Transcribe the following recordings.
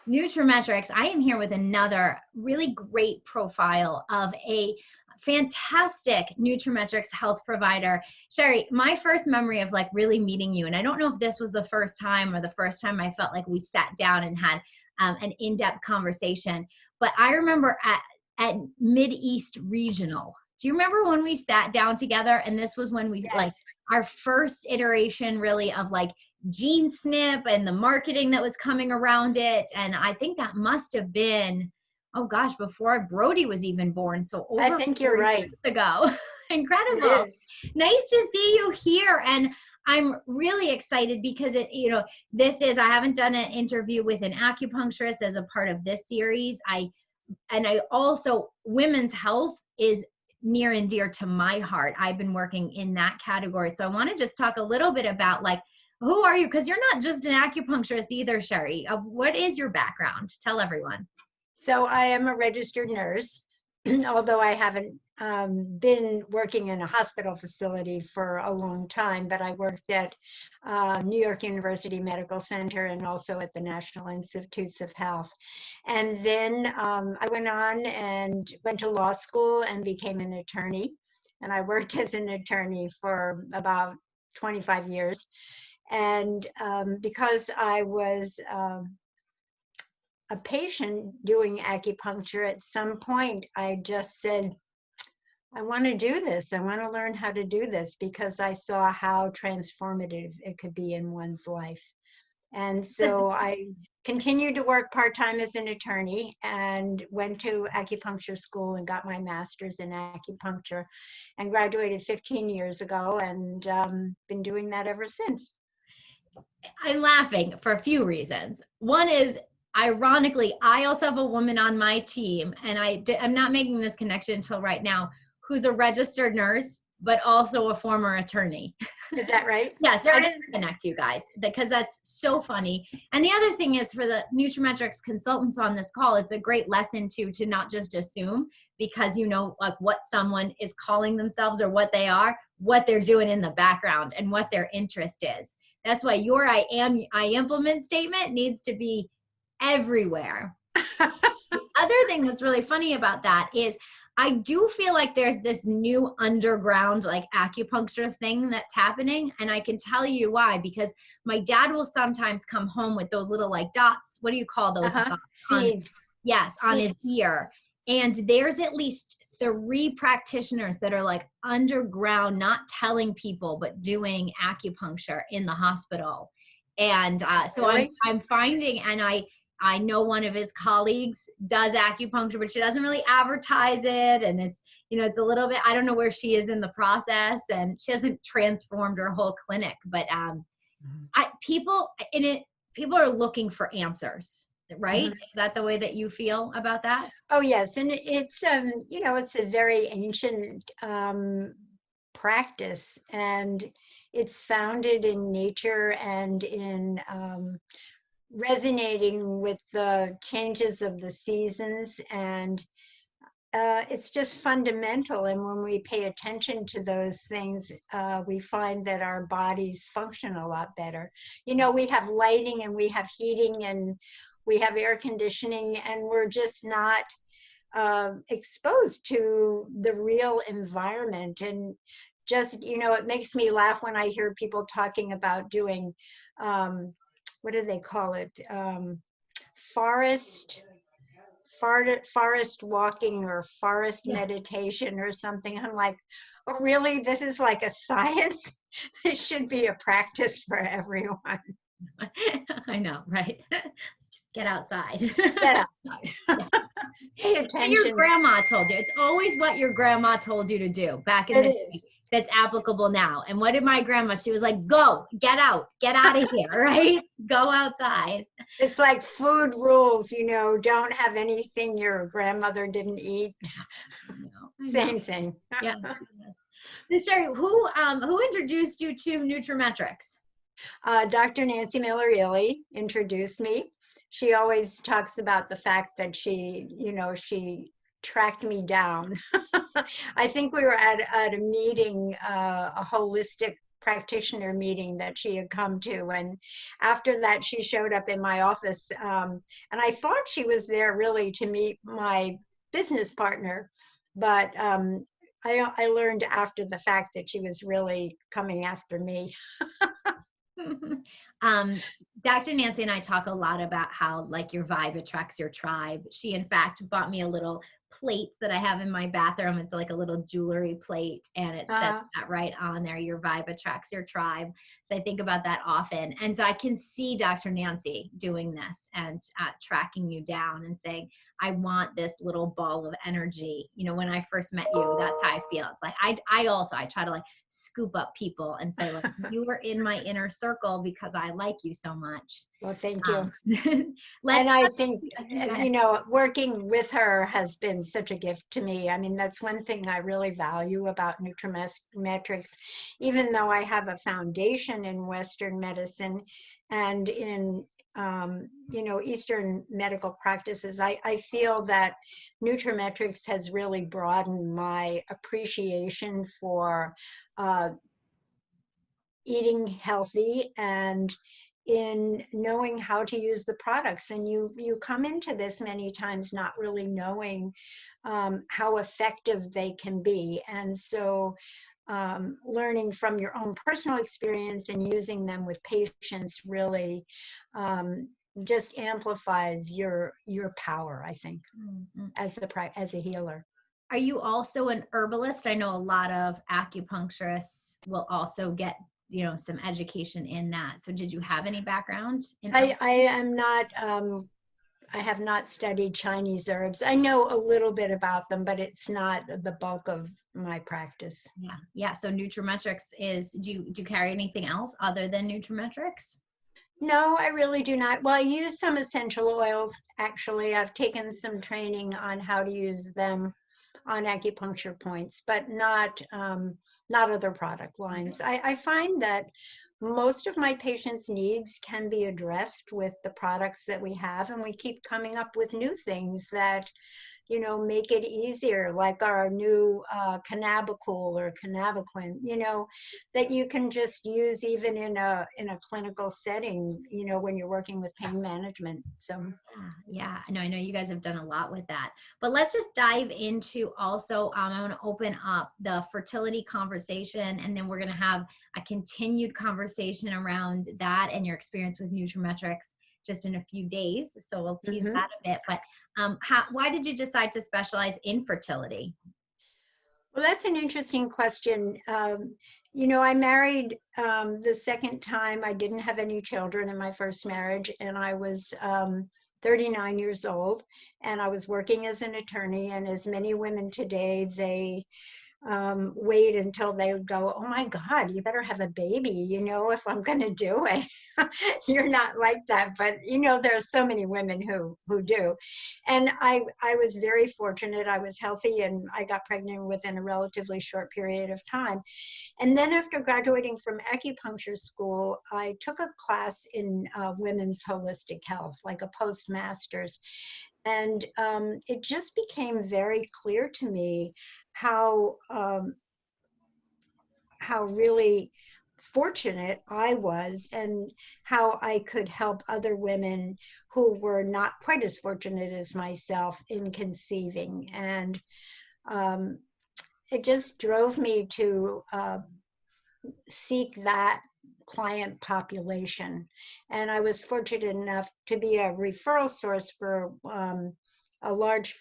nutraMetrix. I am here with another really great profile of a fantastic nutraMetrix health provider. Sherrie, my first memory of like really meeting you, and I don't know if this was the first time or the first time I felt like we sat down and had an in-depth conversation, but I remember at Mid-East Regional. Do you remember when we sat down together? And this was when we like our first iteration really of like Gene Snip and the marketing that was coming around it. And I think that must have been, oh gosh, before Brody was even born. So over I think you're right. years ago. Incredible. Nice to see you here. And I'm really excited because this is, I haven't done an interview with an acupuncturist as a part of this series. I also, women's health is near and dear to my heart. I've been working in that category. So I want to just talk a little bit about like, who are you? Because you're not just an acupuncturist either, Sherrie. What is your background? Tell everyone. So I am a registered nurse, although I haven't been working in a hospital facility for a long time, but I worked at New York University Medical Center and also at the National Institutes of Health. And then I went on and went to law school and became an attorney. And I worked as an attorney for about 25 years. And because I was a patient doing acupuncture, at some point I just said, I want to do this. I want to learn how to do this because I saw how transformative it could be in one's life. And so I continued to work part-time as an attorney and went to acupuncture school and got my master's in acupuncture and graduated 15 years ago and been doing that ever since. I'm laughing for a few reasons. One is, ironically, I also have a woman on my team, and I'm not making this connection until right now, who's a registered nurse, but also a former attorney. Is that right? Yes, I can connect you guys because that's so funny. And the other thing is, for the nutraMetrix consultants on this call, it's a great lesson to not just assume, because you know like what someone is calling themselves or what they are, what they're doing in the background and what their interest is. That's why your I implement statement needs to be everywhere. The other thing that's really funny about that is I do feel like there's this new underground like acupuncture thing that's happening. And I can tell you why, because my dad will sometimes come home with those little like dots. What do you call those? Dots? Seeds. On his ear. And there's at least 3 practitioners that are like underground, not telling people, but doing acupuncture in the hospital. And so really? I'm finding, and I know one of his colleagues does acupuncture, but she doesn't really advertise it. And it's, it's a little bit, I don't know where she is in the process, and she hasn't transformed her whole clinic, but people are looking for answers, right? Mm-hmm. Is that the way that you feel about that? Oh, yes. And it's, it's a very ancient practice, and it's founded in nature and in resonating with the changes of the seasons, and it's just fundamental. And when we pay attention to those things, we find that our bodies function a lot better. We have lighting and we have heating and we have air conditioning, and we're just not exposed to the real environment. And just, it makes me laugh when I hear people talking about doing what do they call it? Forest walking or forest meditation or something. I'm like, oh, really? This is like a science? This should be a practice for everyone. I know, right? Just get outside. Get outside. Pay attention. Your grandma told you. It's always what your grandma told you to do back in the day. That's applicable now. And what did my grandma? She was like, go, get out of here, right? Go outside. It's like food rules, don't have anything your grandmother didn't eat. Same thing. Yes. So Sherrie, who introduced you to nutraMetrix? Dr. Nancy Miller-Ely introduced me. She always talks about the fact that she tracked me down. I think we were at a meeting, a holistic practitioner meeting that she had come to. And after that, she showed up in my office. And I thought she was there really to meet my business partner. But I learned after the fact that she was really coming after me. um, Dr. Nancy and I talk a lot about how like your vibe attracts your tribe. She in fact bought me a little plate that I have in my bathroom. It's like a little jewelry plate and it says that right on there, your vibe attracts your tribe. So I think about that often. And so I can see Dr. Nancy doing this and tracking you down and saying, I want this little ball of energy. You know, when I first met you, that's how I feel. It's like, I try to like scoop up people and say like, you are in my inner circle because I like you so much. Well, thank you. And I think, you know, working with her has been such a gift to me. I mean, that's one thing I really value about nutraMetrix. Even though I have a foundation in Western medicine and in, you know, Eastern medical practices, I feel that nutraMetrix has really broadened my appreciation for eating healthy and in knowing how to use the products. And you come into this many times not really knowing how effective they can be. And so learning from your own personal experience and using them with patients really just amplifies your power, I think, as a healer. Are you also an herbalist? I know a lot of acupuncturists will also get, you know, some education in that. So did you have any background in I am not, I have not studied Chinese herbs. I know a little bit about them, but it's not the bulk of my practice. Yeah. Yeah. So nutraMetrix is, do you carry anything else other than nutraMetrix? No, I really do not. Well, I use some essential oils. Actually, I've taken some training on how to use them on acupuncture points, but not other product lines. I find that most of my patients' needs can be addressed with the products that we have, and we keep coming up with new things that, you know, make it easier, like our new Cannabicol or Cannabiquin, you know, that you can just use even in a clinical setting, you know, when you're working with pain management. So yeah, I know you guys have done a lot with that, but let's just dive into also, I want to open up the fertility conversation, and then we're going to have a continued conversation around that and your experience with nutraMetrix just in a few days. So we'll tease that a bit, but why did you decide to specialize in fertility? Well, that's an interesting question. You know, I married the second time. I didn't have any children in my first marriage, and I was 39 years old, and I was working as an attorney. And as many women today, they wait until they go, oh my God, you better have a baby, you know, if I'm going to do it. You're not like that, but you know, there are so many women who do. And I was very fortunate. I was healthy and I got pregnant within a relatively short period of time. And then after graduating from acupuncture school, I took a class in women's holistic health, like a postmaster's. And it just became very clear to me how really fortunate I was and how I could help other women who were not quite as fortunate as myself in conceiving. And it just drove me to seek that client population. And I was fortunate enough to be a referral source for a large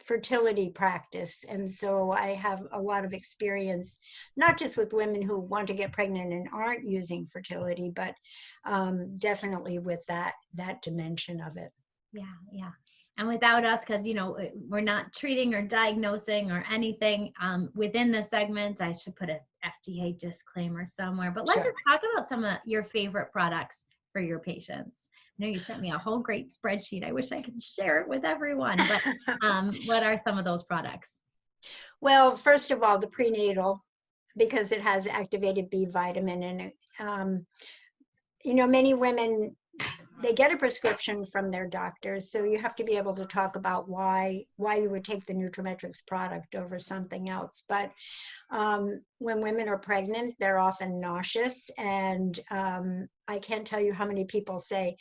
fertility practice. And so I have a lot of experience, not just with women who want to get pregnant and aren't using fertility, but definitely with that dimension of it. Yeah, yeah. And without us, because, you know, we're not treating or diagnosing or anything within the segment, I should put an FDA disclaimer somewhere. But let's just talk about some of your favorite products for your patients. I know you sent me a whole great spreadsheet. I wish I could share it with everyone. But what are some of those products? Well, first of all, the prenatal, because it has activated B vitamin in it. You know, many women they get a prescription from their doctors. So you have to be able to talk about why you would take the nutraMetrix product over something else. But when women are pregnant, they're often nauseous. And I can't tell you how many people say,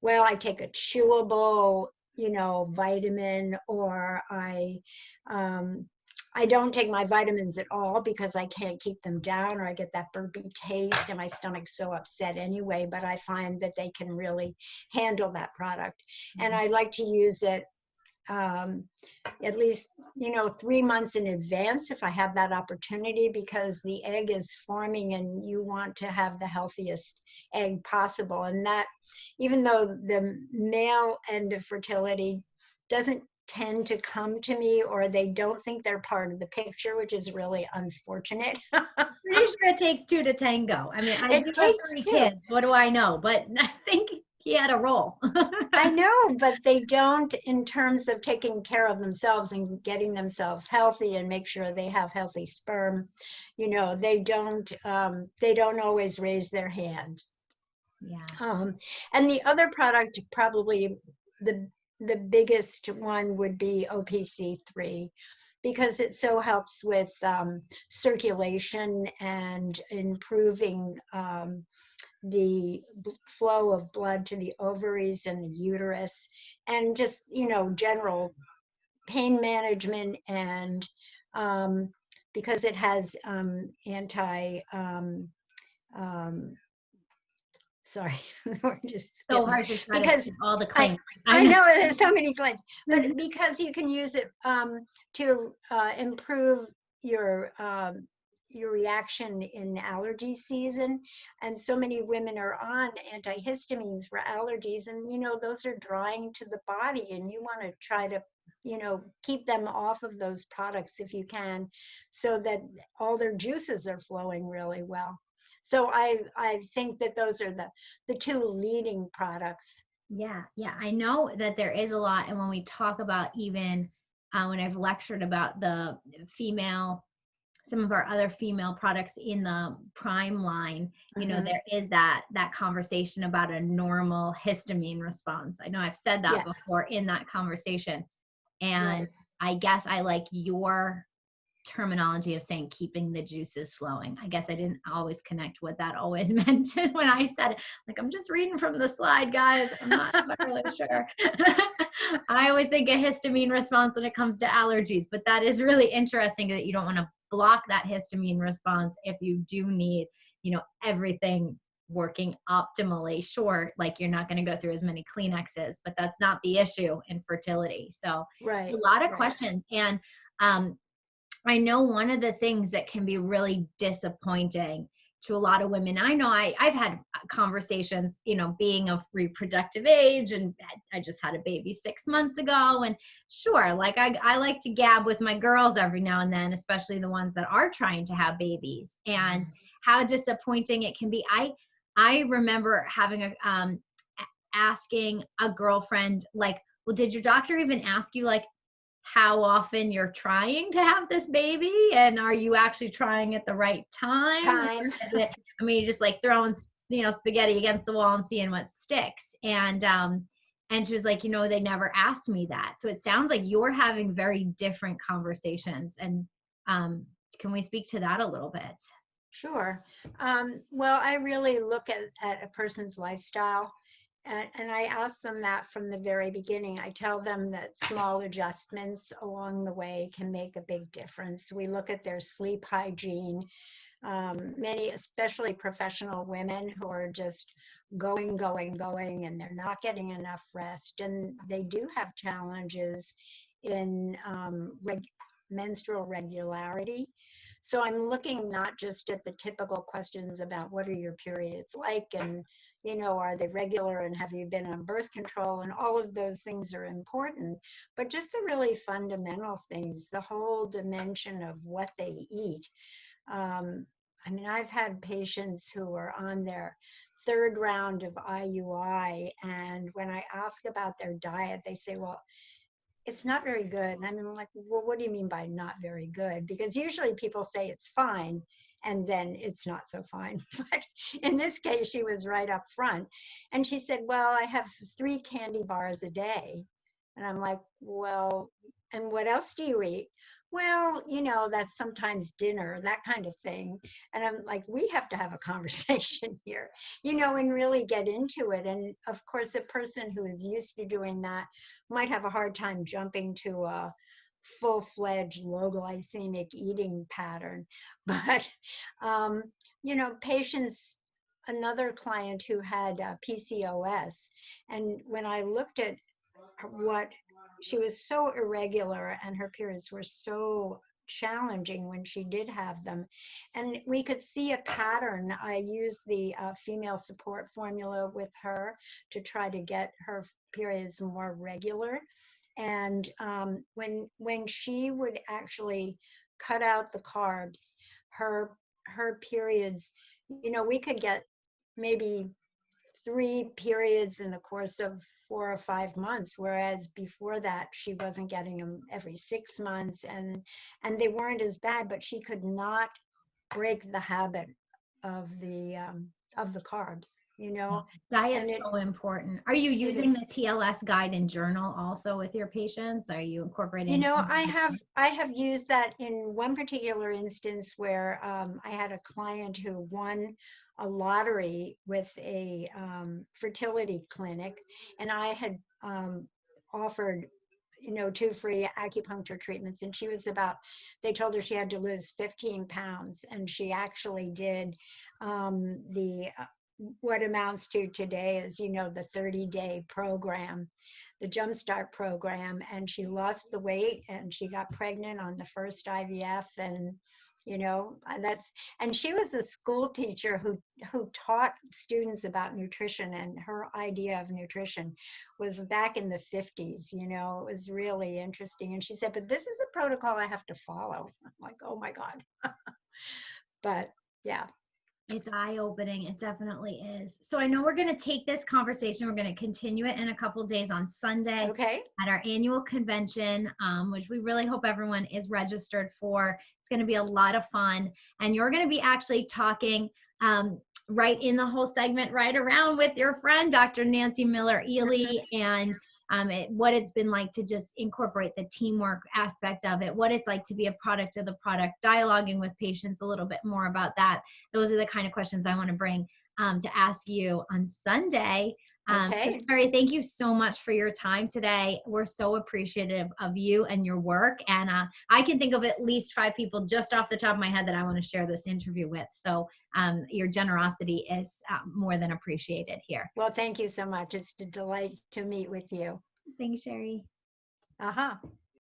well, I take a chewable, vitamin, or I don't take my vitamins at all because I can't keep them down, or I get that burpy taste and my stomach's so upset anyway, but I find that they can really handle that product. And I like to use it at least 3 months in advance if I have that opportunity, because the egg is forming and you want to have the healthiest egg possible. And that, even though the male end of fertility doesn't tend to come to me, or they don't think they're part of the picture, which is really unfortunate. Pretty sure it takes two to tango. I mean, I It do have takes 3 two. kids. What do I know? But I think he had a role. I know, but they don't in terms of taking care of themselves and getting themselves healthy and make sure they have healthy sperm. They don't always raise their hand. Yeah. And the other product, probably the biggest one, would be OPC3, because it so helps with circulation and improving the flow of blood to the ovaries and the uterus, and just general pain management. And because it has anti sorry, we're just So skipping hard to try to because keep all the I claims. I know there's so many claims, but because you can use it to improve your reaction in allergy season. And so many women are on antihistamines for allergies, and those are drying to the body, and you want to try to keep them off of those products if you can, so that all their juices are flowing really well. So I think that those are the 2 leading products. Yeah, yeah. I know that there is a lot. And when we talk about, even when I've lectured about some of our other female products in the Prime line, there is that conversation about a normal histamine response. I know I've said that Yes. before in that conversation. And Right. I guess I like your terminology of saying keeping the juices flowing. I guess I didn't always connect what that always meant when I said it. Like, I'm just reading from the slide, guys. I'm not really sure. I always think a histamine response when it comes to allergies, but that is really interesting that you don't want to block that histamine response if you do need, everything working optimally. Sure, like you're not going to go through as many Kleenexes, but that's not the issue in fertility. So Right. a lot of Right. questions. And I know one of the things that can be really disappointing to a lot of women, I know I've had conversations, being of reproductive age, and I just had a baby 6 months ago. And sure, like I like to gab with my girls every now and then, especially the ones that are trying to have babies, and how disappointing it can be. I remember having asking a girlfriend, like, well, did your doctor even ask you, like, how often you're trying to have this baby, and are you actually trying at the right time? I mean, you're just like throwing, spaghetti against the wall and seeing what sticks. And she was like, they never asked me that. So it sounds like you're having very different conversations. And can we speak to that a little bit? Sure. Well, I really look at a person's lifestyle. And I ask them that from the very beginning. I tell them that small adjustments along the way can make a big difference. We look at their sleep hygiene. Many, especially professional women, who are just going, and they're not getting enough rest. And they do have challenges in menstrual regularity. So I'm looking not just at the typical questions about what are your periods like, and are they regular, and have you been on birth control, and all of those things are important, but just the really fundamental things, the whole dimension of what they eat. I mean, I've had patients who are on their 3rd round of IUI, and when I ask about their diet, they say, well, it's not very good. And I'm like, well, what do you mean by not very good? Because usually people say it's fine. and then it's not so fine. But in this case, she was right up front. And she said, well, I have 3 candy bars a day. And I'm like, well, and what else do you eat? Well, that's sometimes dinner, that kind of thing. And I'm like, we have to have a conversation here, and really get into it. And of course, a person who is used to doing that might have a hard time jumping to a full-fledged low glycemic eating pattern. But, patients, another client who had PCOS, and when I looked at what she was so irregular and her periods were so challenging when she did have them, and we could see a pattern. I used the female support formula with her to try to get her periods more regular. And when she would actually cut out the carbs, her periods, we could get maybe 3 periods in the course of 4 or 5 months, whereas before that she wasn't getting them every 6 months, and they weren't as bad, but she could not break the habit of the carbs, Yeah. and Diet's so important. Are you it using is. the TLS guide and journal also with your patients? Are you incorporating? I have used that in one particular instance where I had a client who won a lottery with a fertility clinic, and I had offered 2 free acupuncture treatments, and they told her she had to lose 15 pounds, and she actually did the what amounts to today is the 30-day program, the Jumpstart program, and she lost the weight and she got pregnant on the first IVF. And and she was a school teacher who taught students about nutrition, and her idea of nutrition was back in the 50s. It was really interesting, and she said, but this is a protocol I have to follow. I'm like, oh my God. But yeah. It's eye-opening. It definitely is. So I know we're going to take this conversation. We're going to continue it in a couple of days on Sunday Okay. at our annual convention, which we really hope everyone is registered for. It's going to be a lot of fun. And you're going to be actually talking right in the whole segment, right around with your friend, Dr. Nancy Miller-Ely, and what it's been like to just incorporate the teamwork aspect of it, what it's like to be a product of the product, dialoguing with patients a little bit more about that. Those are the kind of questions I want to bring to ask you on Sunday. Okay. So Sherrie, thank you so much for your time today. We're so appreciative of you and your work. And I can think of at least 5 people just off the top of my head that I want to share this interview with. So your generosity is more than appreciated here. Well, thank you so much. It's a delight to meet with you. Thanks, Sherrie. Uh-huh.